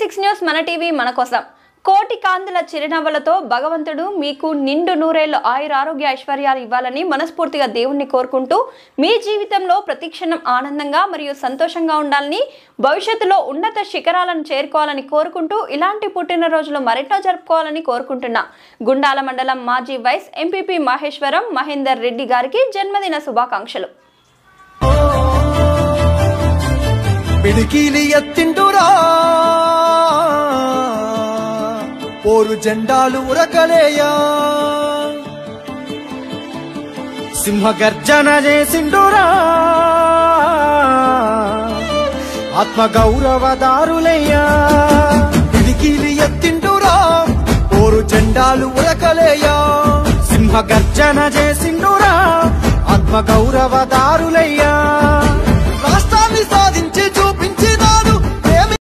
6 news మన TV మన కోసం. కోటి కాంతుల చిరునవ్వులతో భగవంతుడు మీకు నిండు నూరేళ్లు ఆయురారోగ్య ఐశ్వర్యాలు ఇవ్వాలని మనస్ఫూర్తిగా దేవుణ్ణి కోరుకుంటూ మీ జీవితంలో ప్రతిక్షణం ఆనందంగా మరియు సంతోషంగా ఉండాలని, భవిష్యత్తులో ఉన్నత శిఖరాలను చేరుకోవాలని కోరుకుంటూ ఇలాంటి పుట్టినరోజులు మరెన్నో జరుపుకోవాలని కోరుకుంటున్నా. గుండాల మండలం మాజీ వైస్ ఎంపీపీ మహేశ్వరం మహేందర్ రెడ్డి గారికి జన్మదిన శుభాకాంక్షలు. పిడికిలి ఎత్తిండురా పోరు జెండాలు ఉరకలేయా, సింహగర్జన చేసిండురా ఆత్మ గౌరవదారులయ్యా. పిడికిలి ఎత్తిండురా పోరు జెండాలు ఉరకలేయా, సింహగర్జన చేసిండురా ఆత్మ గౌరవదారులయ్యా.